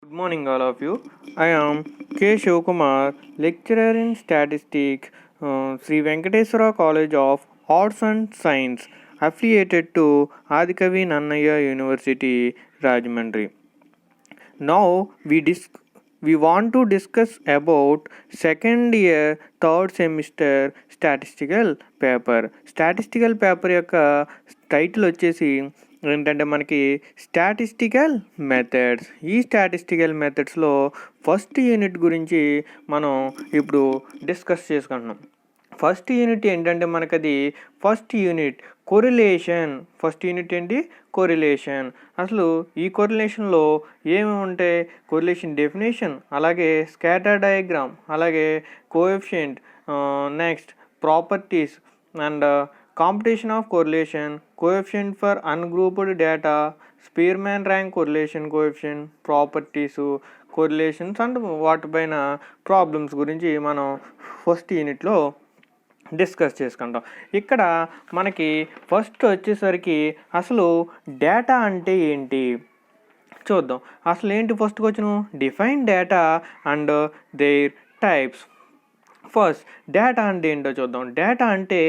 Good morning, all of you. I am K. Shivkumar, lecturer in statistics, Sri Venkateswara College of Arts and Science, affiliated to Adikavi Nannaya University, Rajahmundry. Now we want to discuss about second year third semester statistical paper యొక్క title వచ్చేసి ఏంటంటే మనకి statistical methods. ఈ statistical మెథడ్స్లో first unit గురించి మనం ఇప్పుడు discuss చేసుకుంటున్నాం. ఫస్ట్ యూనిట్ ఏంటంటే మనకది first unit correlation. First unit ఏంటి? కొరిలేషన్. అసలు ఈ కొరిలేషన్లో ఏమేమి ఉంటాయి? కొరిలేషన్ డెఫినేషన్, అలాగే స్కాటర్ డయాగ్రామ్, అలాగే coefficient, next properties and competition of correlation, coefficient for ungrouped data, Spearman rank correlation coefficient, properties, correlations and వాటిపైన ప్రాబ్లమ్స్ గురించి మనం ఫస్ట్ యూనిట్లో డిస్కస్ చేసుకుంటాం. ఇక్కడ మనకి ఫస్ట్ వచ్చేసరికి అసలు డేటా అంటే ఏంటి చూద్దాం. అసలు ఏంటి first question? Define data and their types. First data అంటే ఏంటో చూద్దాం. డేటా అంటే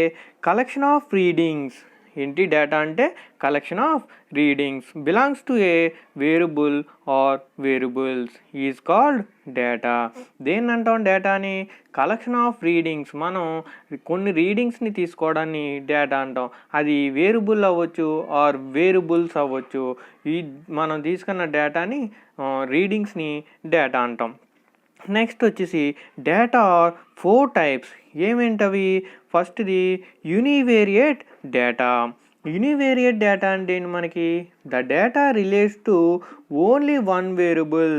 కలెక్షన్ ఆఫ్ రీడింగ్స్. ఏంటి డేటా అంటే? Collection of readings belongs to a variable or variables is called data. దేన్ని అంటాం డేటాని? Collection of readings. మనం కొన్ని రీడింగ్స్ని తీసుకోవడాన్ని డేటా అంటాం. అది వేరియబుల్ అవ్వచ్చు ఆర్ వేరియబుల్స్ అవ్వచ్చు. ఈ మనం తీసుకున్న డేటాని రీడింగ్స్ని డేటా అంటాం. నెక్స్ట్ వచ్చేసి డేటా ఆర్ 4 టైప్స్. ఏమేంటవి? ఫస్ట్ది యూనివేరియేట్ డేటా. యూనివేరియేట్ డేటా అంటే ఏంటి మనకి? The data relates to only one variable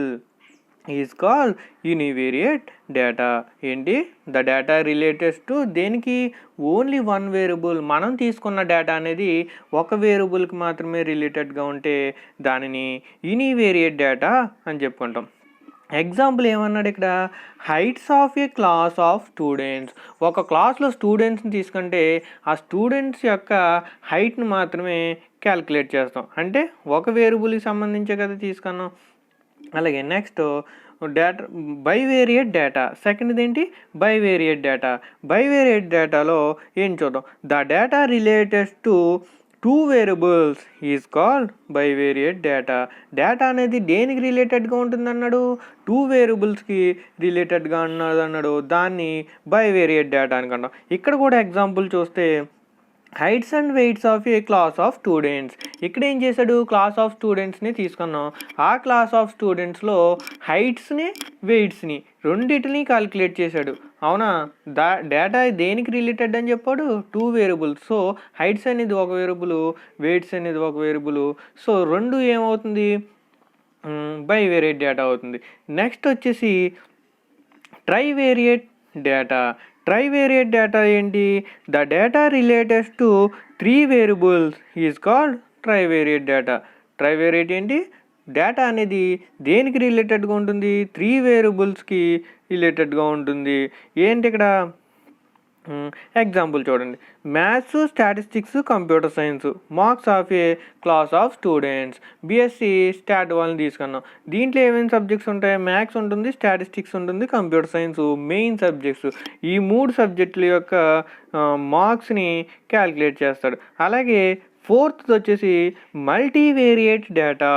is called univariate data. ఏంటి? ద డేటా రిలేటెడ్ టు దేనికి? Only one variable. మనం తీసుకున్న డేటా అనేది ఒక వేరియబుల్కి మాత్రమే రిలేటెడ్గా ఉంటే దానిని యూనివేరియేట్ డేటా అని చెప్పుకుంటాం. ఎగ్జాంపుల్ ఏమన్నాడు ఇక్కడ? Heights of a class of students. ఒక క్లాస్లో స్టూడెంట్స్ని తీసుకుంటే ఆ స్టూడెంట్స్ యొక్క హైట్ని మాత్రమే క్యాలిక్యులేట్ చేస్తాం. అంటే ఒక వేరియబుల్కి సంబంధించే కదా తీసుకున్నాం. అలాగే నెక్స్ట్ డేటా బైవేరియేట్ డేటా. సెకండ్ది ఏంటి? Bivariate data. బైవేరియేట్ డేటాలో ఏం చూద్దాం? The data related to 2 variables is called bivariate data. Data అనేది దేనికి రిలేటెడ్గా ఉంటుంది అన్నాడు? 2 వేరియబుల్స్కి రిలేటెడ్గా అన్నాడు. దాన్ని బైవేరియేట్ డేటా అని అంటాం. ఇక్కడ కూడా ఎగ్జాంపుల్ చూస్తే heights and weights of a class of students. ఇక్కడ ఏం చేశాడు? క్లాస్ ఆఫ్ స్టూడెంట్స్ని తీసుకున్నాం. ఆ క్లాస్ ఆఫ్ స్టూడెంట్స్లో హైట్స్ని వెయిట్స్ని రెండింటిని క్యాలిక్యులేట్ చేశాడు. అవునా? డేటా దేనికి రిలేటెడ్ అని చెప్పాడు? 2 వేరియబుల్స్. సో హైట్స్ అనేది ఒక వేరియబుల్, వెయిట్స్ అనేది ఒక వేరియబుల్. సో రెండు ఏమవుతుంది? బైవేరియేట్ డేటా అవుతుంది. నెక్స్ట్ వచ్చేసి ట్రైవేరియేట్ డేటా. ట్రైవేరియేట్ డేటా ఏంటి? The data related to 3 variables is called trivariate data. Trivariate ఏంటి? డేటా అనేది దేనికి రిలేటెడ్గా ఉంటుంది? 3 వేరియబుల్స్కి రిలేటెడ్గా ఉంటుంది. ఏంటి ఇక్కడ ఎగ్జాంపుల్ చూడండి. Maths, statistics, computer science, marks of a class of students. BSc start వాళ్ళని తీసుకున్నాం. దీంట్లో ఏమేమి సబ్జెక్ట్స్ ఉంటాయి? మ్యాథ్స్ ఉంటుంది, స్టాటిస్టిక్స్ ఉంటుంది, కంప్యూటర్ సైన్స్ మెయిన్ సబ్జెక్ట్స్. ఈ 3 సబ్జెక్టుల యొక్క మార్క్స్ని క్యాలిక్యులేట్ చేస్తాడు. అలాగే ఫోర్త్ వచ్చేసి మల్టీవేరియేట్ డేటా.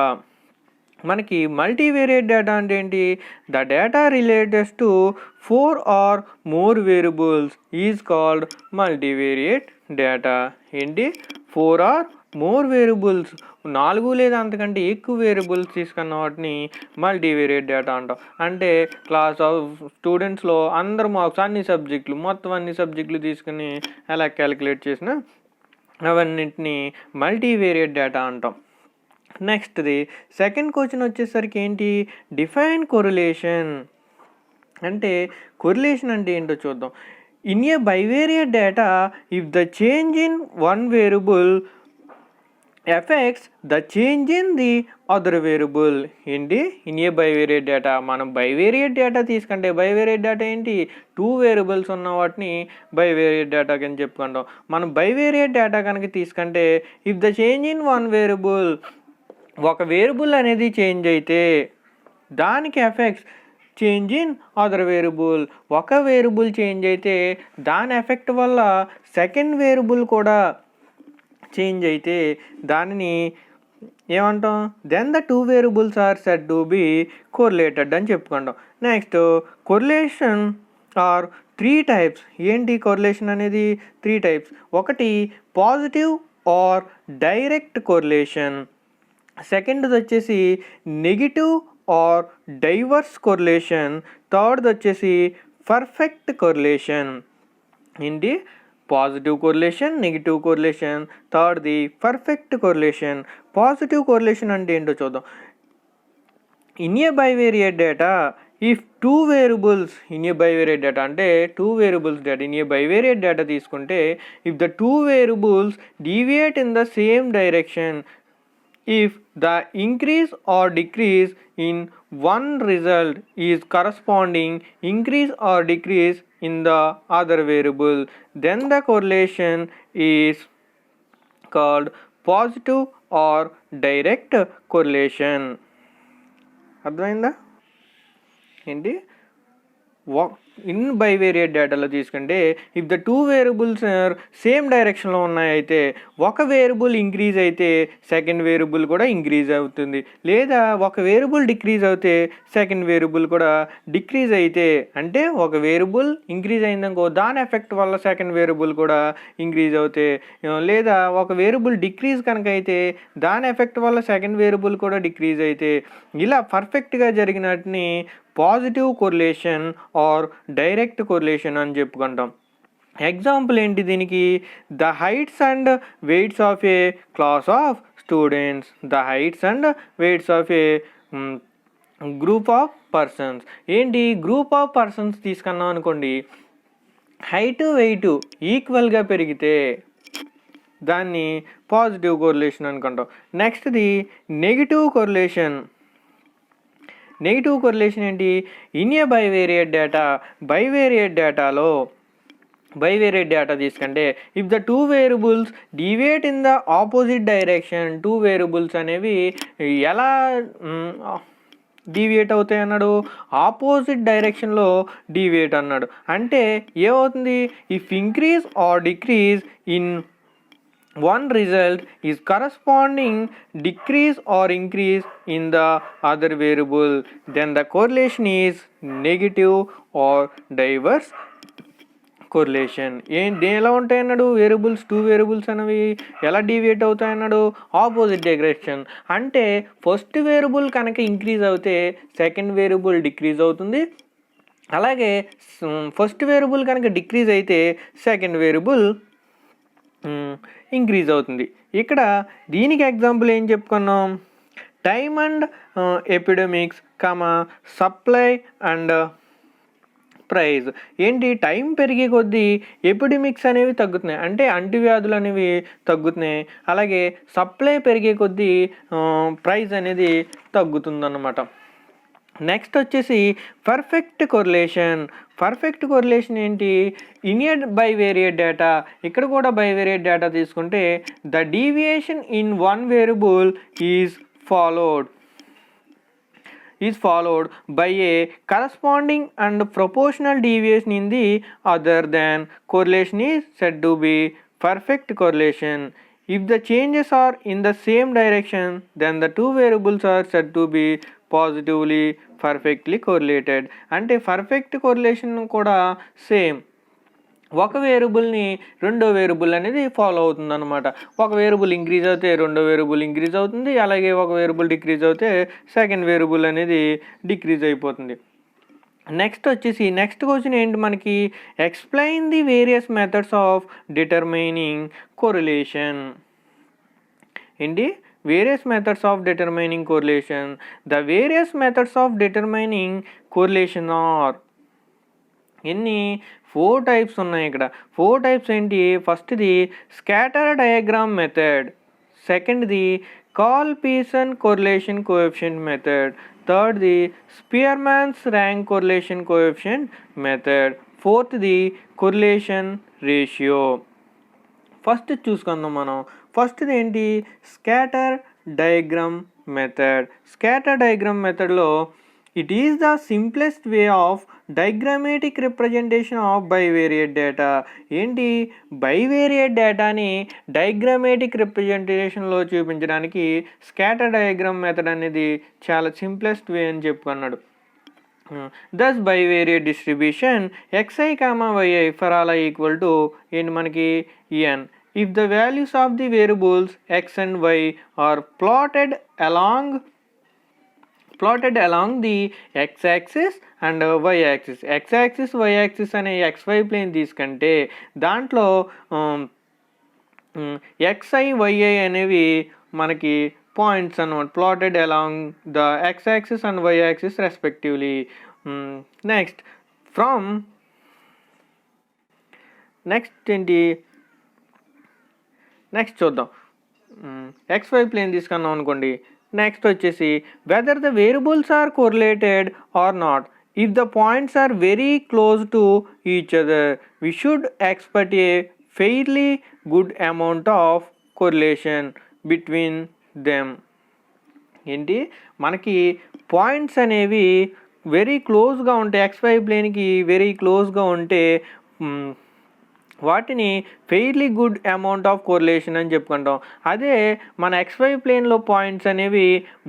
మనకి మల్టీవేరియేట్ డేటా అంటే ఏంటి? The data related to 4 or more variables is called multivariate data. ఏంటి? 4 ఆర్ మోర్ వేరియబుల్స్, 4 లేదా అంతకంటే ఎక్కువ వేరియబుల్స్ తీసుకున్న వాటిని మల్టీవేరియేట్ డేటా అంటాం. అంటే క్లాస్ ఆఫ్ స్టూడెంట్స్లో అందరు మార్క్స్ అన్ని సబ్జెక్టులు మొత్తం అన్ని సబ్జెక్టులు తీసుకుని ఎలా క్యాలిక్యులేట్ చేసినా అవన్నింటినీ మల్టీవేరియేట్ డేటా అంటాం. నెక్స్ట్ది సెకండ్ క్వశ్చన్ వచ్చేసరికి ఏంటి? Define correlation. అంటే కొరిలేషన్ అంటే ఏంటో చూద్దాం. In a bivariate data if the change in one variable affects the change in the other variable. ఏంటి? In a bivariate data. మనం బైవేరియేట్ డేటా తీసుకుంటే బైవేరియేట్ డేటా ఏంటి? 2 వేరియబుల్స్ ఉన్న వాటిని బైవేరియేట్ డేటా కింద చెప్పుకుంటాం. మనం బైవేరియేట్ డేటా కనుక తీసుకుంటే if the change in one variable, ఒక వేరియబుల్ అనేది చేంజ్ అయితే దానికి effects change in other variable. ఒక వేరియబుల్ చేంజ్ అయితే దాని ఎఫెక్ట్ వల్ల సెకండ్ వేరియబుల్ కూడా చేంజ్ అయితే దానిని ఏమంటాం, then the two variables are said to be correlated అని చెప్పుకుంటాం. Next correlation are 3 types. ఏంటి కొరిలేషన్ అనేది 3 టైప్స్. ఒకటి పాజిటివ్ ఆర్ డైరెక్ట్ కొరిలేషన్, సెకండ్ది వచ్చేసి నెగిటివ్ ఆర్ డైవర్స్ కొరిలేషన్, థర్డ్ది వచ్చేసి పర్ఫెక్ట్ కొరిలేషన్. ఏంటి పాజిటివ్ కొరిలేషన్, నెగిటివ్ కొరిలేషన్, థర్డ్ది పర్ఫెక్ట్ కొరిలేషన్. పాజిటివ్ కొరిలేషన్ అంటే ఏంటో చూద్దాం. In a bivariate data if two variables in a bivariate data అంటే two variables data in a bivariate data తీసుకుంటే if the two variables deviate in the same direction, if the increase or decrease in one result is corresponding increase or decrease in the other variable, then the correlation is called positive or direct correlation. అర్థమైందా ఏంటి? In bivariate డేటాలో తీసుకుంటే if the two variables same డైరెక్షన్లో ఉన్నాయైతే ఒక variable increase అయితే second variable కూడా increase అవుతుంది, లేదా ఒక వేరియబుల్ డిక్రీజ్ అవుతే సెకండ్ వేరియబుల్ కూడా డిక్రీజ్ అయితే, అంటే ఒక వేరియబుల్ ఇంక్రీజ్ అయిందనుకో దాని ఎఫెక్ట్ వల్ల సెకండ్ వేరియబుల్ కూడా ఇంక్రీజ్ అవుతే, లేదా ఒక వేరియబుల్ డిక్రీజ్ కనుక అయితే దాని ఎఫెక్ట్ వల్ల సెకండ్ వేరియబుల్ కూడా డిక్రీజ్ అయితే, ఇలా పర్ఫెక్ట్గా జరిగినట్టుని positive correlation or direct correlation అని చెప్పుకుంటాం. ఎగ్జాంపుల్ ఏంటి దీనికి? The heights and weights of a class of students, the heights and weights of a group of persons. ఏంటి గ్రూప్ ఆఫ్ పర్సన్స్ తీసుకున్నాం అనుకోండి, హైట్ వెయిట్ ఈక్వల్గా పెరిగితే దాన్ని పాజిటివ్ కొరిలేషన్ అనుకుంటాం. నెక్స్ట్ది నెగిటివ్ కొరిలేషన్. నెగిటివ్ కొరిలేషన్ ఏంటి? In a bivariate data, bivariate data తీసుకుంటే if the two variables deviate in the opposite direction, two variables అనేవి ఎలా డీవియేట్ అవుతాయి అన్నాడు? ఆపోజిట్ డైరెక్షన్లో డీవియేట్ అన్నాడు. అంటే ఏమవుతుంది? If increase or decrease in one result is corresponding decrease or increase in the other variable, then the correlation is negative or diverse correlation. ఎలా ఉంటాయి అన్నాడు? వేరియబుల్స్ టూ వేరియబుల్స్ అనేవి ఎలా డీవియేట్ అవుతాయి అన్నాడు? Opposite direction. అంటే ఫస్ట్ వేరియబుల్ కనుక increase అవుతే సెకండ్ వేరియబుల్ డిక్రీజ్ అవుతుంది, అలాగే ఫస్ట్ వేరియబుల్ కనుక డిక్రీజ్ అయితే సెకండ్ వేరియబుల్ ఇంక్రీజ్ అవుతుంది. ఇక్కడ దీనికి ఎగ్జాంపుల్ ఏం చెప్పుకున్నాం? Time and epidemics, supply and price. ఏంటి? టైం పెరిగే కొద్దీ ఎపిడమిక్స్ అనేవి తగ్గుతున్నాయి, అంటే అంటువ్యాధులు అనేవి తగ్గుతున్నాయి, అలాగే సప్లై పెరిగే కొద్దీ ప్రైజ్ అనేది తగ్గుతుందన్నమాట. నెక్స్ట్ వచ్చేసి పర్ఫెక్ట్ కొరిలేషన్. పర్ఫెక్ట్ కొరిలేషన్ ఏంటి? ఇన్ ఏ బైవేరియేట్ డేటా, ఇక్కడ కూడా బైవేరియేట్ డేటా తీసుకుంటే the deviation in one variable is followed by a corresponding and proportional deviation in the other, then correlation is said to be perfect correlation. If the changes are in the same direction, then the two variables are said to be positively perfectly correlated. అంటే perfect correlation కూడా same, ఒక వేరియబుల్ని రెండో variable అనేది follow అవుతుంది అనమాట. ఒక variable increase అవుతే రెండో వేరియబుల్ ఇంక్రీజ్ అవుతుంది, అలాగే ఒక వేరియబుల్ డిక్రీజ్ అవుతే సెకండ్ వేరియబుల్ అనేది డిక్రీజ్ అయిపోతుంది. నెక్స్ట్ వచ్చేసి నెక్స్ట్ క్వశ్చన్ ఏంటి మనకి? Explain the various methods of determining correlation. ఏంటి? various methods of determining correlation. The various methods of determining correlation are ఎన్ని? 4 టైప్స్ ఉన్నాయి ఇక్కడ. 4 టైప్స్ ఏంటి? ఫస్ట్ది స్కాటర్ డయాగ్రామ్ మెథడ్, సెకండ్ది కాల్-పీసన్ కోరిలేషన్ కోఎఫిషియంట్ మెథడ్, థర్డ్ది Spearman's rank correlation coefficient method, ఫోర్త్ది correlation ratio. First చూసుకుందాం మనం. ఫస్ట్ది ఏంటి? Scatter diagram method. Scatter diagram మెథడ్లో it is the simplest way of diagrammatic representation of bivariate data. ఏంటి, bivariate డేటాని డయాగ్రామాటిక్ రిప్రజెంటేషన్లో చూపించడానికి స్కాటర్ డయాగ్రామ్ మెథడ్ అనేది చాలా సింప్లెస్ట్ వే అని చెప్పుకున్నాడు. Thus bivariate distribution xi comma yi for all I equal to in మనకి n. If the values of the variables x and y are plotted along the x-axis and y-axis. x-axis y-axis అనే xy plane తీసుకుంటే దాంట్లో xi yi అనేవి మనకి points అన్నమాట, plotted along the x-axis and y-axis respectively. Next next చూద్దాం. xy plane తీసుకున్నాం అనుకోండి. Next వచ్చేసి whether the variables are correlated or not. If the points are very close to each other we should expect a fairly good amount of correlation between them. ఏంటి, మనకి points అనేవి very క్లోజ్గా ఉంటే, XY ప్లేన్కి very క్లోజ్గా ఉంటే వాటిని fairly good amount of correlation అని చెప్పుకుంటాం. అదే మన XY ప్లేన్లో పాయింట్స్ అనేవి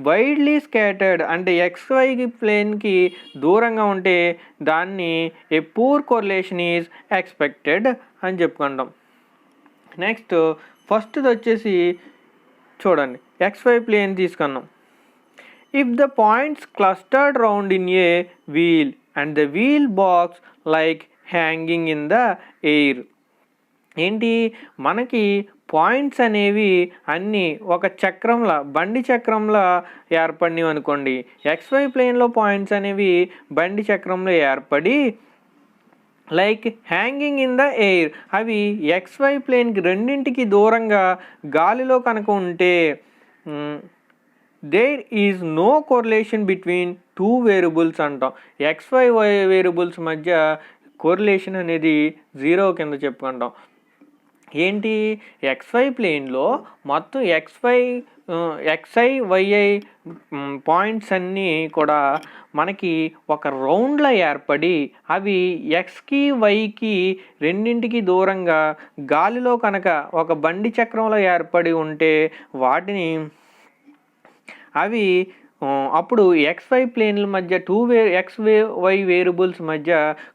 వైడ్లీ స్కాటర్డ్ అంటే XY ప్లేన్కి దూరంగా ఉంటే దాన్ని a poor correlation is expected అని చెప్పుకుంటాం. నెక్స్ట్ ఫస్ట్ది వచ్చేసి చూడండి, XY ప్లేన్ తీసుకున్నాం. If the points clustered round in a wheel and the wheel box like hanging in the air. ఏంటి, మనకి పాయింట్స్ అనేవి అన్నీ ఒక చక్రంలా, బండి చక్రంలా ఏర్పడినవి అనుకోండి. XY ప్లేన్లో పాయింట్స్ అనేవి బండి చక్రంలో ఏర్పడి like hanging in the air, అవి XY ప్లేన్కి రెండింటికి దూరంగా గాలిలో కనుక ఉంటే there is no correlation between two variables అంటాం. XY వేరియబుల్స్ మధ్య కోరిలేషన్ అనేది 0 కింద చెప్పుకుంటాం. ఏంటి, XY ప్లేన్లో మొత్తం XI YI పాయింట్స్ అన్నీ కూడా మనకి ఒక రౌండ్లో ఏర్పడి అవి Xకి Yకి రెండింటికి దూరంగా గాలిలో కనుక ఒక బండి చక్రంలో ఏర్పడి ఉంటే వాటిని అవి అప్పుడు XY ప్లేన్ల మధ్య XY వేరియబుల్స్ మధ్య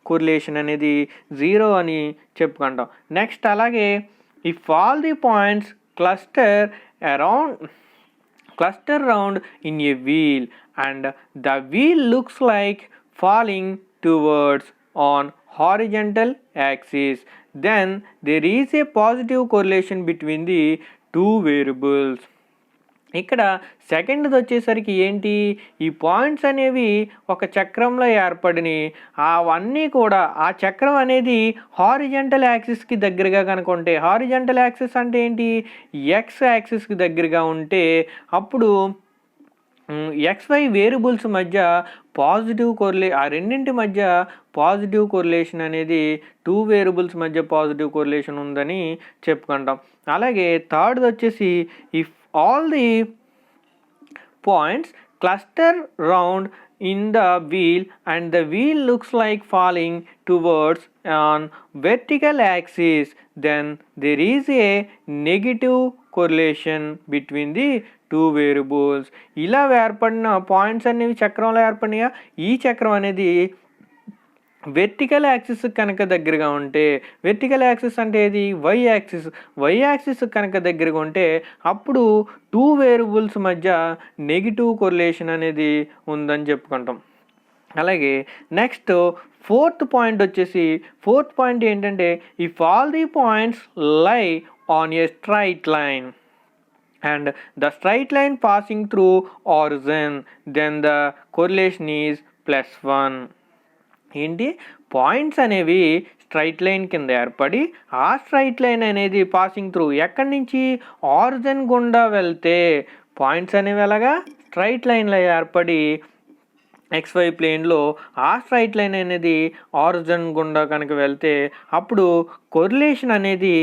కోరిలేషన్ అనేది 0 అని చెప్పుకుంటాం. నెక్స్ట్ అలాగే if all the points cluster round in a wheel and the wheel looks like falling towards on horizontal axis, then there is a positive correlation between the two variables. ఇక్కడ సెకండ్ది వచ్చేసరికి ఏంటి, ఈ points అనేవి ఒక చక్రంలో ఏర్పడిని, అవన్నీ కూడా ఆ చక్రం అనేది హారిజంటల్ యాక్సిస్కి దగ్గరగా కనుక ఉంటే, హారిజంటల్ యాక్సిస్ అంటే ఏంటి, X యాక్సిస్కి దగ్గరగా ఉంటే అప్పుడు XY వేరియబుల్స్ మధ్య ఆ రెండింటి మధ్య పాజిటివ్ కోరిలేషన్ అనేది 2 వేరియబుల్స్ మధ్య పాజిటివ్ కోరిలేషన్ ఉందని చెప్పుకుంటాం. అలాగే థర్డ్ది వచ్చేసి if all the points cluster round in the wheel and the wheel looks like falling towards on vertical axis, then there is a negative correlation between the two variables. ఇలా ఏర్పడిన points అనేవి చక్రంలో ఏర్పడినాయా, ఈ చక్రం అనేది వెర్టికల్ యాక్సిస్ కనుక దగ్గరగా ఉంటే, వెర్టికల్ యాక్సిస్ అంటే ఏది, వై యాక్సిస్ కనుక దగ్గరగా ఉంటే అప్పుడు 2 వేరియబుల్స్ మధ్య నెగిటివ్ కోరిలేషన్ అనేది ఉందని చెప్పుకుంటాం. అలాగే నెక్స్ట్ ఫోర్త్ పాయింట్ ఏంటంటే if all the points lie on a straight line and the straight line passing through origin, then the correlation is +1. ఏంటి, పాయింట్స్ అనేవి స్ట్రైట్ లైన్ కింద ఏర్పడి ఆ స్ట్రైట్ లైన్ అనేది పాసింగ్ త్రూ ఎక్కడి నుంచి, ఆరిజిన్ గుండా వెళ్తే పాయింట్స్ అనేవి ఎలాగా స్ట్రైట్ లైన్లో ఏర్పడి XY ప్లేన్లో ఆ స్ట్రైట్ లైన్ అనేది ఆరిజిన్ గుండా కనుక వెళ్తే అప్పుడు కొరిలేషన్ అనేది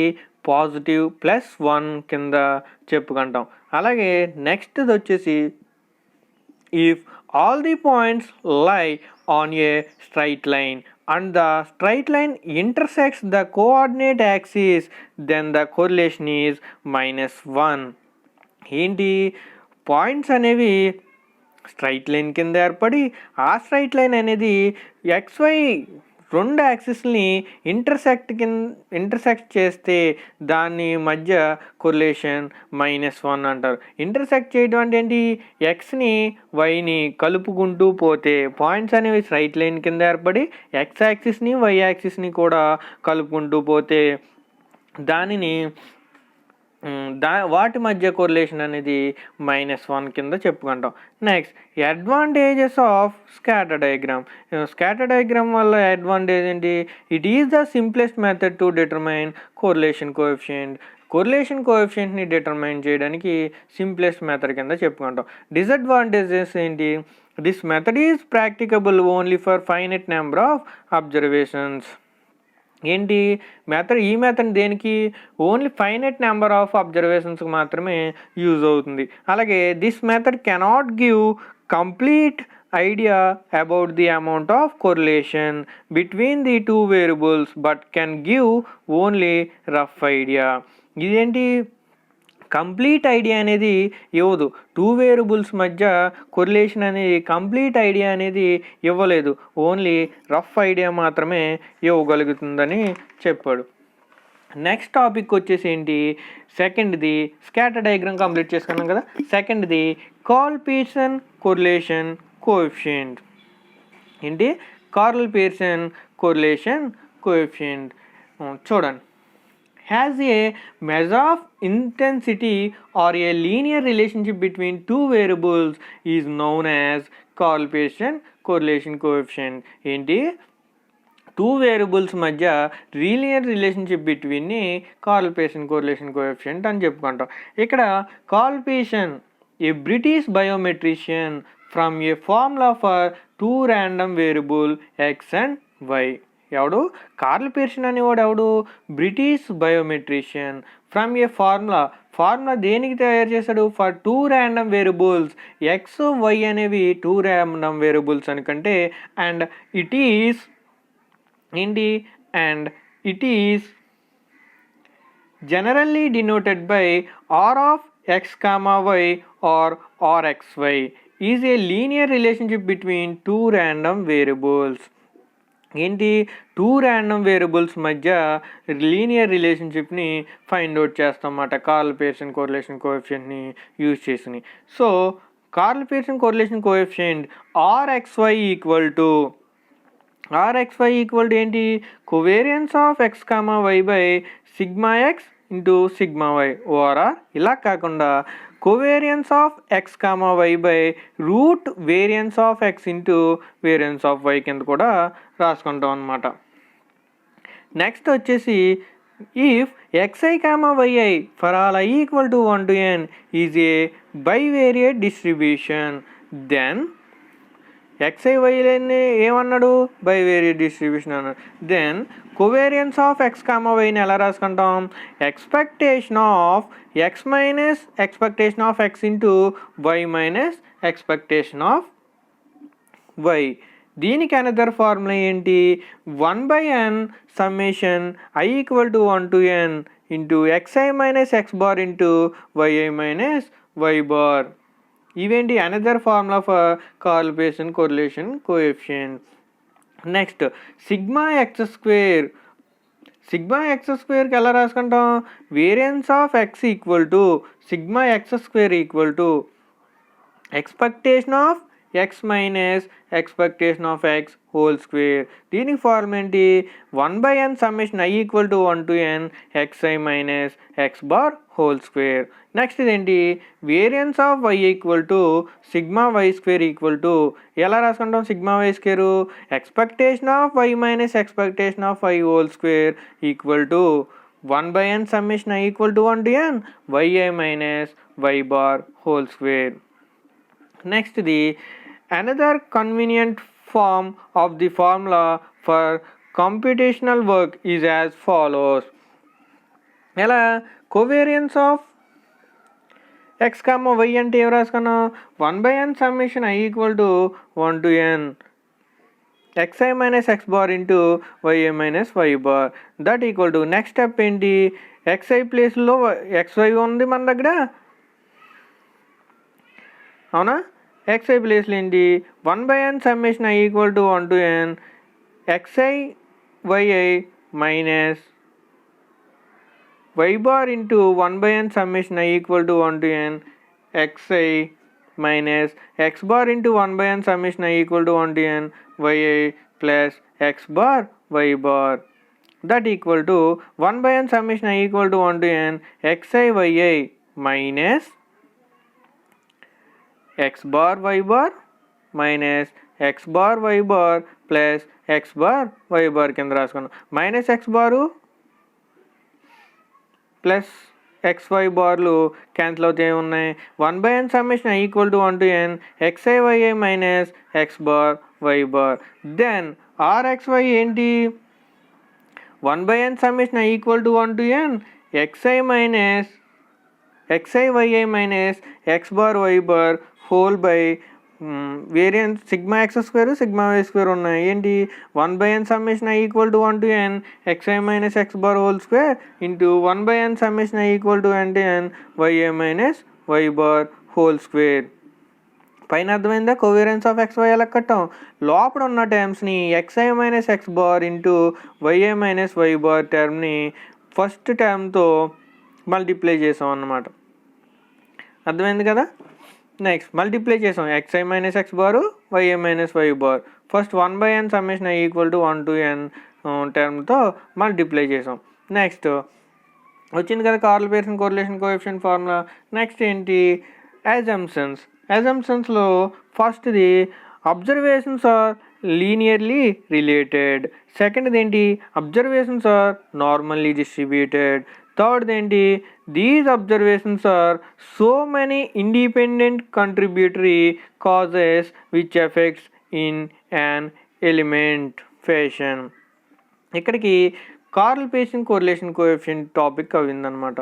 పాజిటివ్ +1 కింద చెప్పుకుంటాం. అలాగే నెక్స్ట్ది వచ్చేసి if all the points lie on a straight line and the straight line intersects the coordinate axis, then the correlation is -1. ఏంటి పాయింట్స్ అనేవి స్ట్రైట్ లైన్ కింద ఏర్పడి ఆ స్ట్రైట్ లైన్ అనేది XY రెండు యాక్సిస్ని ఇంటర్సెక్ట్ చేస్తే దాని మధ్య కొరిలేషన్ -1 అంటారు. ఇంటర్సెక్ట్ చేయడం అంటే ఏంటి, ఎక్స్ని వైని కలుపుకుంటూ పోతే పాయింట్స్ అనేవి స్ట్రైట్ లైన్ కింద ఏర్పడి X యాక్సిస్ని Y యాక్సిస్ని కూడా కలుపుకుంటూ పోతే దానిని వాటి మధ్య కొరిలేషన్ అనేది -1 కింద చెప్పుకుంటాం. Next advantages of scatter diagram. Scatter diagram వల్ల అడ్వాంటేజ్ ఏంటి, it is the simplest method to determine correlation coefficient. Correlation కోఎఫిషియంట్ని డిటర్మైన్ చేయడానికి సింప్లెస్ట్ మెథడ్ కింద చెప్పుకుంటాం. డిసడ్వాంటేజెస్ ఏంటి, this method is practicable only for finite number of observations. ఏంటి ఈ method దేనికి, ఓన్లీ ఫైనైట్ నెంబర్ ఆఫ్ అబ్జర్వేషన్స్కి మాత్రమే యూజ్ అవుతుంది. అలాగే this method cannot give complete idea about the amount of correlation between the two variables but can give only rough idea. ఇదేంటి, complete idea అనేది ఇవ్వదు. టూ వేరియబుల్స్ మధ్య correlation అనేది complete idea అనేది ఇవ్వలేదు, ఓన్లీ రఫ్ ఐడియా మాత్రమే ఇవ్వగలుగుతుందని చెప్పాడు. Next topic వచ్చేసి ఏంటి, సెకండ్ది స్కాటర్ డయాగ్రామ్ కంప్లీట్ చేసుకున్నాం కదా. సెకండ్ది కార్ల్ పీర్సన్ కొరిలేషన్ కోఎఫిషియంట్. ఏంటి, కార్ల్ పీర్సన్ కొరిలేషన్ కోఎఫిషియంట్ చూడండి. Has a measure of intensity or a linear relationship between two variables is known as correlation correlation coefficient. ఏంటి, టూ వేరియబుల్స్ మధ్య లీనియర్ రిలేషన్షిప్ బిట్వీన్ని Karl Pearson correlation coefficient అని చెప్పుకుంటాం. ఇక్కడ Karl Pearson a British biometrician from a formula for two random variable X and Y. ఎవడు, Karl Pearson అనేవాడు ఎవడు, British biometrician from a formula దేనికి తయారు చేశాడు, for two random variables X Y అనేవి టూ ర్యాండమ్ వేరియబుల్స్ అనుకంటే అండ్ ఇట్ ఈస్ ఏంటి, and it is generally denoted by R of X comma Y or RXY is a linear relationship between two random variables. ఏంటి, two random variables మధ్య linear రిలేషన్షిప్ని find out చేస్తామన్నమాట Karl Pearson correlation కోఎఫిషియంట్ని use చేసి. So Karl Pearson correlation coefficient RXY equal to ఏంటి, covariance of X comma Y by sigma X into sigma Y. Or ఇలా కాకుండా covariance of X comma Y by root variance of X into variance of Y కింద కూడా రాసుకుంటాం అన్నమాట. Next వచ్చేసి if xi comma yi for all i equal to 1 to n is a bivariate distribution, then xi వైని ఏమన్నాడు, bivariate distribution అన్నాడు. Then covariance of X comma వైని ఎలా రాసుకుంటాం, expectation of X minus expectation of X into Y minus expectation of Y. దీనికి another formula ఏంటి, 1/n summation i equal to 1 to n into xi minus x bar into yi minus y bar. ఇవేంటి, another formula for Karl Pearson correlation coefficient. Next sigma x స్క్వేర్కి ఎలా రాసుకుంటాం, variance of X equal to sigma x square equal to expectation of X minus expectation of X whole square. దీనికి form ఏంటి, 1/n summation i equal to 1 to n xi minus x bar whole square. Next ఇదేంటి, variance of y equal to sigma y square equal to ఎలా రాసుకుంటాం, sigma y square expectation of y minus expectation of y whole square equal to 1/n summation i equal to 1 to n yi minus y bar whole square. Next the another convenient form of the formula for computational work is as follows. ఎలా, covariance of X comma why అంటే ఏం రాసుకున్నాం 1/n summation i equal to 1 to n xi minus x bar into yi minus y bar that equal to next step ఏంటి xi ప్లేస్లో xy ఉంది మన దగ్గర అవునా xi ప్లేస్లో ఏంటి 1/n summation i equal to 1 to n xi yi minus y bar into 1/n summation I equal to 1 to n xi minus x bar into 1/n summation I equal to 1 to n yi plus x bar y bar that equal to 1/n summation I equal to 1 to n xi yi minus x bar y bar minus x bar y bar plus x bar y bar కింద రాసుకున్నాం minus x bar plus xy బార్లు cancel అవుతాయి ఉన్నాయి 1/n summation i equal to 1 to n xi yi minus x bar y bar then rxy ఏంటి 1/n summation i equal to 1 to n xi minus xi yi minus x bar y bar whole by variance sigma x square sigma y square ఉన్నాయి ఏంటి 1/n summation i equal to 1 to n xi minus x bar whole square into 1/n summation i equal to n yi minus y bar whole square పైన అర్థమైందా covariance of xy ఎలా కట్టాం లోపల ఉన్న టర్మ్స్ని xi minus x bar into yi minus y bar టర్మ్ని first టర్మ్తో multiply చేసాం అన్నమాట అర్థమైంది కదా నెక్స్ట్ మల్టిప్లై చేసాం xi minus x bar yi minus y bar first 1/n summation i equal to 1 to n టర్మ్తో మల్టిప్లై చేసాం నెక్స్ట్ వచ్చింది కదా curl Pearson correlation coefficient formula next ఏంటి అజంప్షన్స్లో ఫస్ట్ది అబ్జర్వేషన్స్ ఆర్ లీనియర్లీ రిలేటెడ్ సెకండ్ది ఏంటి observations are normally distributed third ఏంటి these observations are so many independent contributory causes which affects in an element fashion ఇక్కడికి Karl Pearson correlation coefficient topic అయిందనమాట